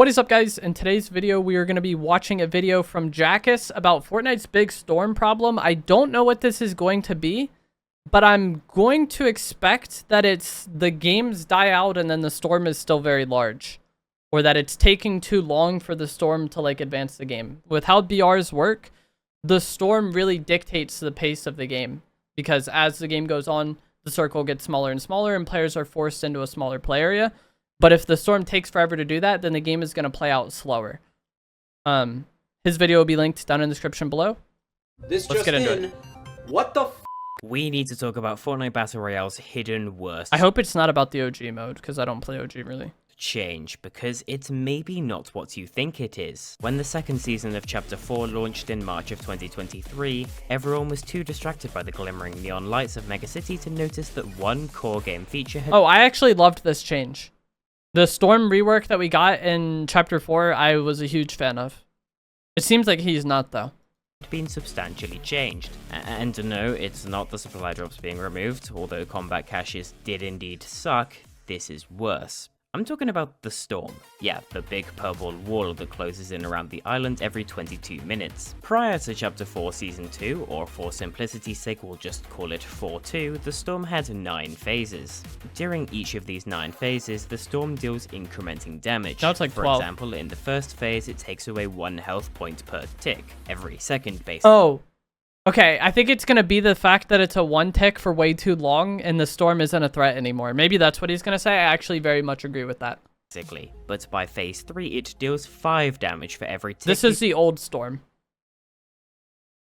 What is up, guys? In today's video, we are going to be watching a video from Jackus about Fortnite's big storm problem. I don't know what this is going to be, but I'm going to expect that it's the games die out and then the storm is still very large, or that it's taking too long for the storm to like advance the game. With how BRs work, the storm really dictates the pace of the game, because as the game goes on, the circle gets smaller and smaller and players are forced into a smaller play area. But if the storm takes forever to do that, then the game is going to play out slower. His video will be linked down in the description below. Let's get into it. What the f? We need to talk about Fortnite Battle Royale's hidden worst. I hope it's not about the OG mode, because I don't play OG really. Change, because it's maybe not what you think it is. When the second season of Chapter 4 launched in March of 2023, everyone was too distracted by the glimmering neon lights of Mega City to notice that one core game feature had... Oh, I actually loved this change. The storm rework that we got in Chapter 4, I was a huge fan of. It seems like he's not, though. Been substantially changed. And no, it's not the supply drops being removed, although combat caches did indeed suck. This is worse. I'm talking about the storm. Yeah, the big purple wall that closes in around the island every 22 minutes. Prior to Chapter 4 Season 2, or for simplicity's sake we'll just call it 4-2, the storm had 9 phases. During each of these 9 phases, the storm deals incrementing damage. Now it's like 12. For example, in the first phase, it takes away 1 health point per tick, every second base. Oh, okay. I think it's going to be the fact that it's a 1 tick for way too long and the storm isn't a threat anymore. Maybe that's what he's going to say. I actually very much agree with that. Basically, but by phase 3, it deals 5 damage for every tick. This is the old storm.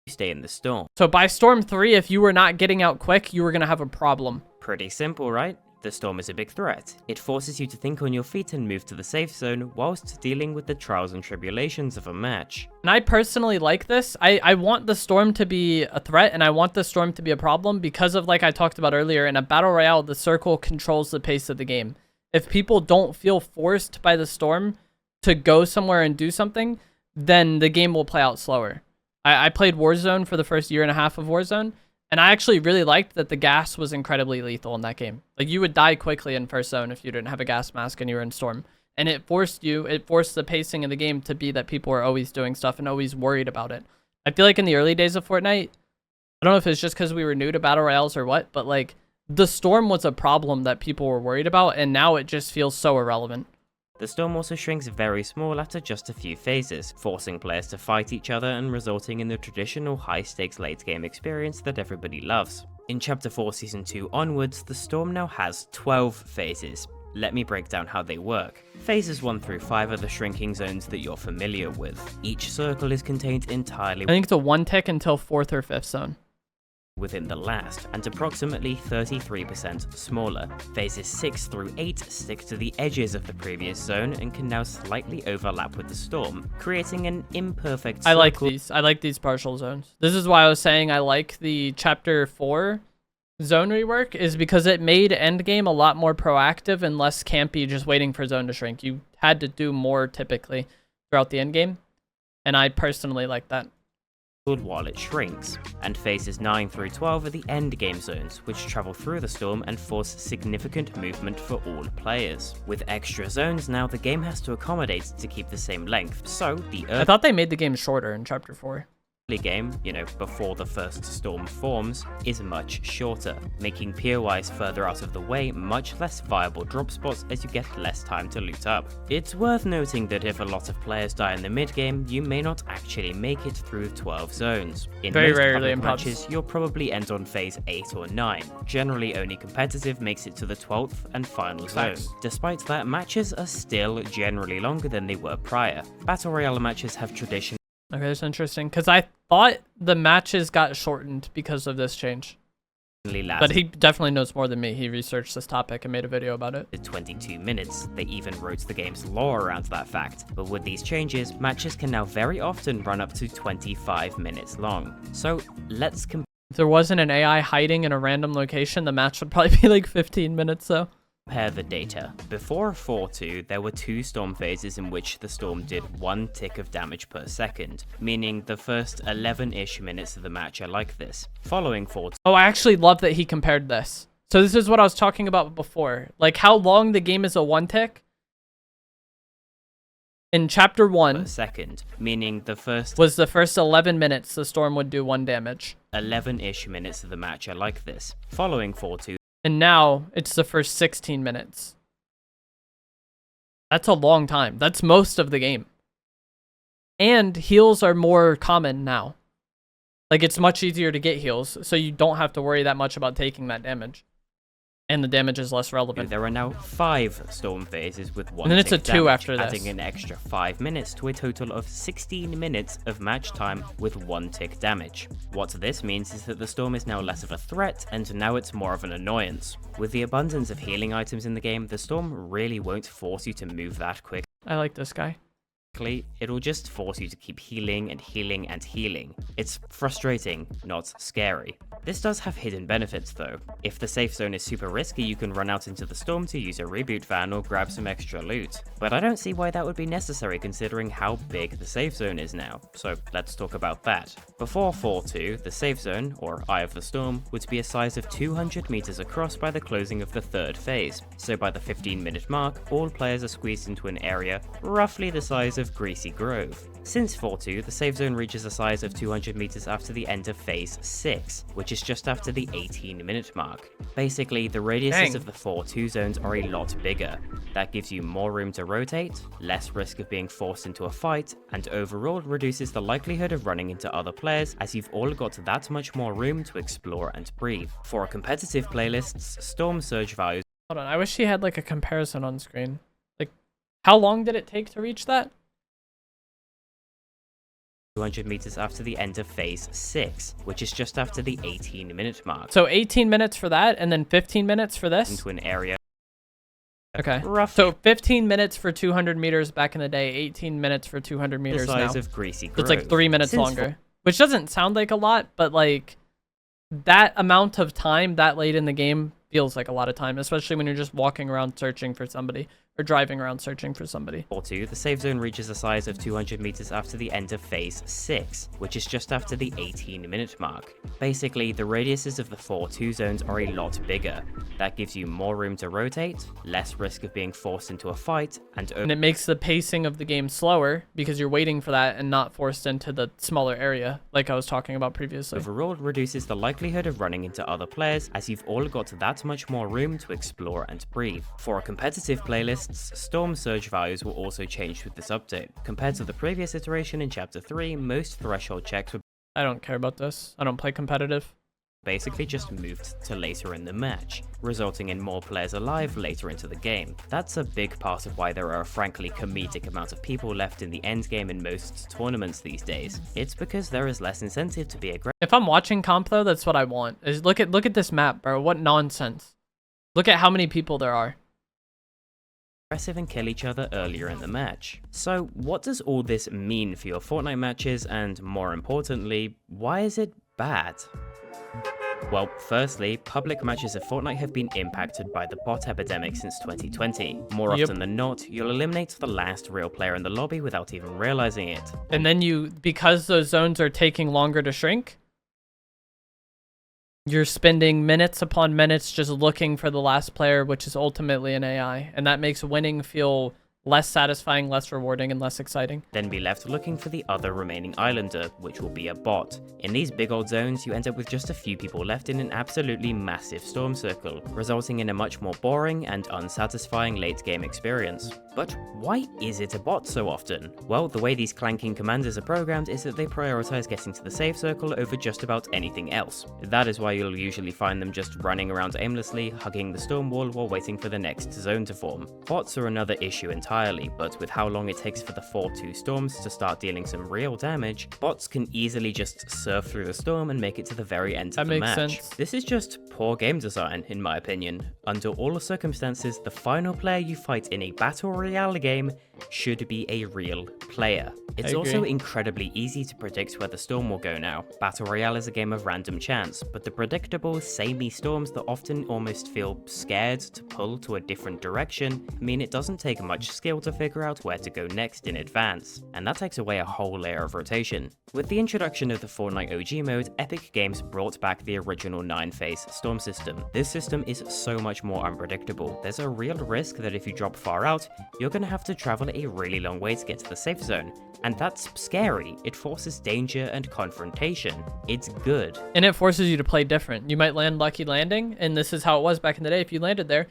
You stay in the storm. So by storm 3, if you were not getting out quick, you were going to have a problem. Pretty simple, right? The storm is a big threat. It forces you to think on your feet and move to the safe zone whilst dealing with the trials and tribulations of a match. And I personally like this. I want the storm to be a threat and I want the storm to be a problem because of, like I talked about earlier, in a battle royale, the circle controls the pace of the game. If people don't feel forced by the storm to go somewhere and do something, then the game will play out slower. I played Warzone for the first year and a half of Warzone, and I actually really liked that the gas was incredibly lethal in that game. Like, you would die quickly in first zone if you didn't have a gas mask and you were in storm. And it forced the pacing of the game to be that people were always doing stuff and always worried about it. I feel like in the early days of Fortnite, I don't know if it's just because we were new to battle royales or what, but like, the storm was a problem that people were worried about, and now it just feels so irrelevant. The storm also shrinks very small after just a few phases, forcing players to fight each other and resulting in the traditional high-stakes late-game experience that everybody loves. In Chapter 4 Season 2 onwards, the storm now has 12 phases. Let me break down how they work. Phases 1 through 5 are the shrinking zones that you're familiar with. Each circle is contained entirely I think it's a 1 tick until 4th or 5th zone. Within the last, and approximately 33% smaller. Phases 6 through 8 stick to the edges of the previous zone and can now slightly overlap with the storm, creating an imperfect circle. I like these partial zones. This is why I was saying I like the Chapter 4 zone rework, is because it made endgame a lot more proactive and less campy just waiting for zone to shrink. You had to do more typically throughout the endgame, and I personally like that. While it shrinks, and phases 9 through 12 are the endgame zones, which travel through the storm and force significant movement for all players. With extra zones now, the game has to accommodate to keep the same length, so the I thought they made the game shorter in Chapter 4. Game, before the first storm forms, is much shorter, making POIs further out of the way much less viable drop spots as you get less time to loot up. It's worth noting that if a lot of players die in the mid-game, you may not actually make it through 12 zones. In Very most rarely public in matches, you'll probably end on phase 8 or 9. Generally, only competitive makes it to the 12th and final zone. Despite that, matches are still generally longer than they were prior. Battle Royale matches have traditionally... Okay, that's interesting, because I thought the matches got shortened because of this change. But he definitely knows more than me. He researched this topic and made a video about it. 22 minutes. They even wrote the game's lore around that fact. But with these changes, matches can now very often run up to 25 minutes long. So let's compare. If there wasn't an AI hiding in a random location, the match would probably be like 15 minutes though. Compare the data. Before 4.2, there were 2 storm phases in which the storm did 1 tick of damage per second, meaning the first 11-ish minutes of the match are like this. Following 4.2... Oh, I actually love that he compared this. So this is what I was talking about before. Like how long the game is a 1 tick. In chapter 1 per second, meaning the first was the first 11 minutes the storm would do 1 damage. 11-ish minutes of the match are like this. Following 4-2, And now it's the first 16 minutes. That's a long time. That's most of the game. And heals are more common now. Like, it's much easier to get heals, so you don't have to worry that much about taking that damage. And the damage is less relevant. there are now 5 storm phases with 1 And then it's a tick 2 damage, after this. adding an extra 5 minutes to a total of 16 minutes of match time with 1 tick damage. What this means is that the storm is now less of a threat, and now it's more of an annoyance. With the abundance of healing items in the game, the storm really won't force you to move that quick. I like this guy. It'll just force you to keep healing and healing and healing. It's frustrating, not scary. This does have hidden benefits though. If the safe zone is super risky, you can run out into the storm to use a reboot van or grab some extra loot. But I don't see why that would be necessary considering how big the safe zone is now, so let's talk about that. Before 4.2, the safe zone, or Eye of the Storm, would be a size of 200 meters across by the closing of the 3rd phase, so by the 15-minute mark, all players are squeezed into an area roughly the size of Greasy Grove. Since 4.2, the safe zone reaches a size of 200 meters after the end of phase 6, which is just after the 18-minute mark. Basically, the radiuses of the 4.2 zones are a lot bigger. That gives you more room to rotate, less risk of being forced into a fight, and overall reduces the likelihood of running into other players as you've all got that much more room to explore and breathe. For competitive playlists, storm surge values. Hold on, I wish he had like a comparison on screen. Like, how long did it take to reach that? 200 meters after the end of phase 6, which is just after the 18-minute mark. So 18 minutes for that, and then 15 minutes for this? Into an area. Okay. Roughly so 15 minutes for 200 meters back in the day, 18 minutes for 200 meters the size now. of Greasy Grove. It's like 3 minutes longer. Which doesn't sound like a lot, but like that amount of time that late in the game feels like a lot of time, especially when you're just walking around searching for somebody. Or driving around searching for somebody. 4.2, the safe zone reaches a size of 200 meters after the end of phase 6, which is just after the 18-minute mark. Basically, the radiuses of the 4.2 zones are a lot bigger. That gives you more room to rotate, less risk of being forced into a fight, and it makes the pacing of the game slower because you're waiting for that and not forced into the smaller area, like I was talking about previously. Overall, reduces the likelihood of running into other players as you've all got that much more room to explore and breathe. For a competitive playlist, storm surge values will also change with this update. Compared to the previous iteration in chapter 3, most threshold checks were I don't care about this. I don't play competitive. Basically just moved to later in the match, resulting in more players alive later into the game. That's a big part of why there are a frankly comedic amount of people left in the endgame in most tournaments these days. It's because there is less incentive to be aggressive. If I'm watching comp though, that's what I want. Is look at this map, bro. What nonsense. Look at how many people there are. And kill each other earlier in the match. So what does all this mean for your Fortnite matches, and more importantly, why is it bad? Well, firstly, public matches of Fortnite have been impacted by the bot epidemic since 2020. More often than not, you'll eliminate the last real player in the lobby without even realizing it. And then because those zones are taking longer to shrink, you're spending minutes upon minutes just looking for the last player, which is ultimately an AI. And that makes winning feel less satisfying, less rewarding, and less exciting. Then be left looking for the other remaining islander, which will be a bot. In these big old zones, you end up with just a few people left in an absolutely massive storm circle, resulting in a much more boring and unsatisfying late game experience. But why is it a bot so often? Well, the way these clanking commanders are programmed is that they prioritize getting to the safe circle over just about anything else. That is why you'll usually find them just running around aimlessly, hugging the storm wall while waiting for the next zone to form. Bots are another issue entirely, but with how long it takes for the 4-2 storms to start dealing some real damage, bots can easily just surf through the storm and make it to the very end of the match. That makes sense. This is just poor game design, in my opinion. Under all the circumstances, the final player you fight in a battle royale game should be a real player. It's also incredibly easy to predict where the storm will go now. Battle Royale is a game of random chance, but the predictable, samey storms that often almost feel scared to pull to a different direction mean it doesn't take much skill to figure out where to go next in advance, and that takes away a whole layer of rotation. With the introduction of the Fortnite OG mode, Epic Games brought back the original 9-phase storm system. This system is so much more unpredictable. There's a real risk that if you drop far out, you're going to have to travel a really long way to get to the safe zone. And that's scary. It forces danger and confrontation. It's good. And it forces you to play different. You might land Lucky Landing, and this is how it was back in the day. If you landed there,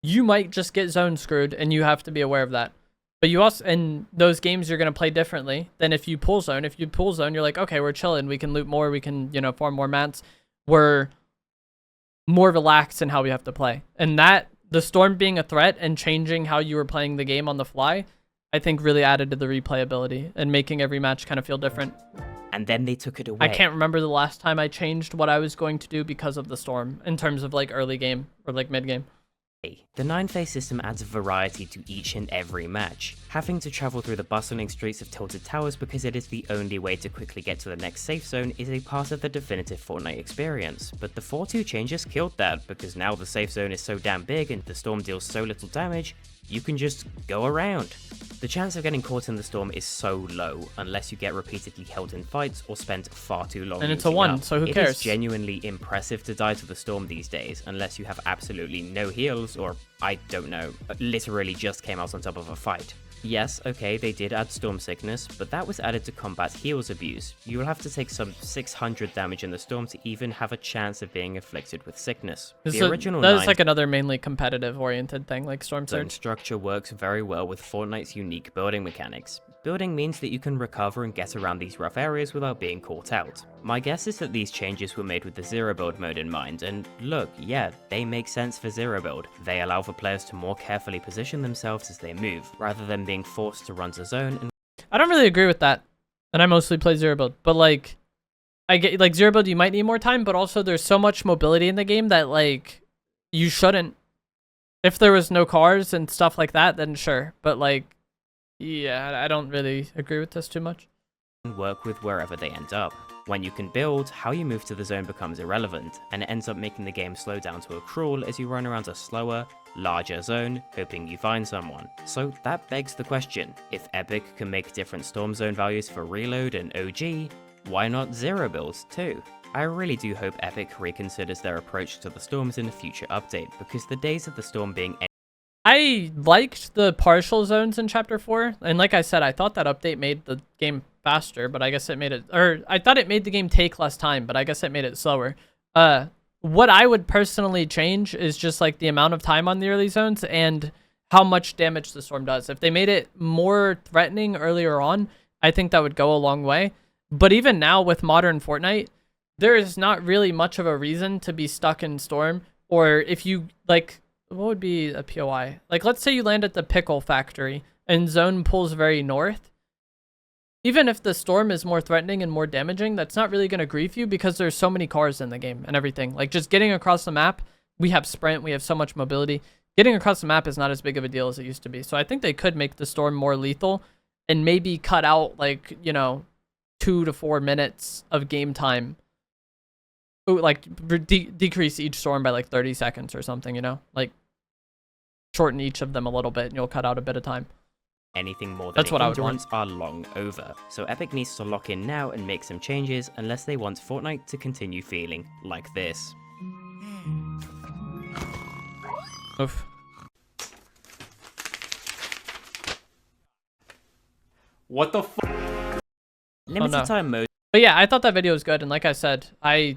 you might just get zone screwed, and you have to be aware of that. But you also, in those games, you're going to play differently than if you pull zone. If you pull zone, you're like, okay, we're chilling. We can loot more. We can, you know, farm more mats. We're more relaxed in how we have to play. And that, the storm being a threat and changing how you were playing the game on the fly, I think really added to the replayability and making every match kind of feel different. And then they took it away. I can't remember the last time I changed what I was going to do because of the storm in terms of like early game or like mid game. The 9-phase system adds variety to each and every match. Having to travel through the bustling streets of Tilted Towers because it is the only way to quickly get to the next safe zone is a part of the definitive Fortnite experience, but the 4.2 changes killed that because now the safe zone is so damn big and the storm deals so little damage, you can just go around. The chance of getting caught in the storm is so low, unless you get repeatedly held in fights or spend far too long. And it's a 1, so who cares? It is genuinely impressive to die to the storm these days, unless you have absolutely no heals or, I don't know, literally just came out on top of a fight. Yes, okay, they did add Storm Sickness, but that was added to combat heals abuse. You will have to take some 600 damage in the storm to even have a chance of being afflicted with sickness. The original that's like another mainly competitive oriented thing, like Storm Surge. Zone structure works very well with Fortnite's unique building mechanics. Building means that you can recover and get around these rough areas without being caught out. My guess is that these changes were made with the zero build mode in mind, and look, yeah, they make sense for zero build. They allow for players to more carefully position themselves as they move, rather than being forced to run to zone. And I don't really agree with that, and I mostly play zero build, but like, I get like zero build, you might need more time, but also there's so much mobility in the game that like, you shouldn't. If there was no cars and stuff like that, then sure, but like, yeah, I don't really agree with this too much. Work with wherever they end up. When you can build, how you move to the zone becomes irrelevant, and it ends up making the game slow down to a crawl as you run around a slower, larger zone, hoping you find someone. So that begs the question, if Epic can make different storm zone values for Reload and OG, why not zero builds too? I really do hope Epic reconsiders their approach to the storms in a future update, because the days of the storm being I liked the partial zones in Chapter 4, and like I said, I thought that update made the game faster, but I guess it made it, or I thought it made the game take less time, but I guess it made it slower. What I would personally change is just like the amount of time on the early zones and how much damage the storm does. If they made it more threatening earlier on, I think that would go a long way. But even now with modern Fortnite, there is not really much of a reason to be stuck in storm, or if you like, what would be a POI? Like, let's say you land at the pickle factory and zone pulls very north. Even if the storm is more threatening and more damaging, that's not really going to grief you because there's so many cars in the game and everything. Like, just getting across the map, we have sprint, we have so much mobility. Getting across the map is not as big of a deal as it used to be. So I think they could make the storm more lethal and maybe cut out, like, you know, 2 to 4 minutes of game time. Ooh, like, decrease each storm by like 30 seconds or something, you know? Like, shorten each of them a little bit and you'll cut out a bit of time. Anything more than That's what I would want. are long over. So Epic needs to lock in now and make some changes unless they want Fortnite to continue feeling like this. Oof. What the f? Limited time mode. But yeah, I thought that video was good, and like I said, I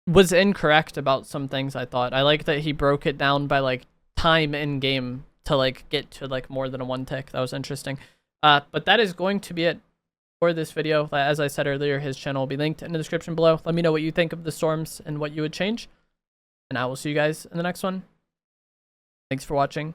was incorrect about some things. I thought I like that he broke it down by like time in game to like get to like more than a 1 tick. That was interesting. But that is going to be it for this video. As I said earlier, his channel will be linked in the description below. Let me know what you think of the storms and what you would change, and I will see you guys in the next one. Thanks for watching.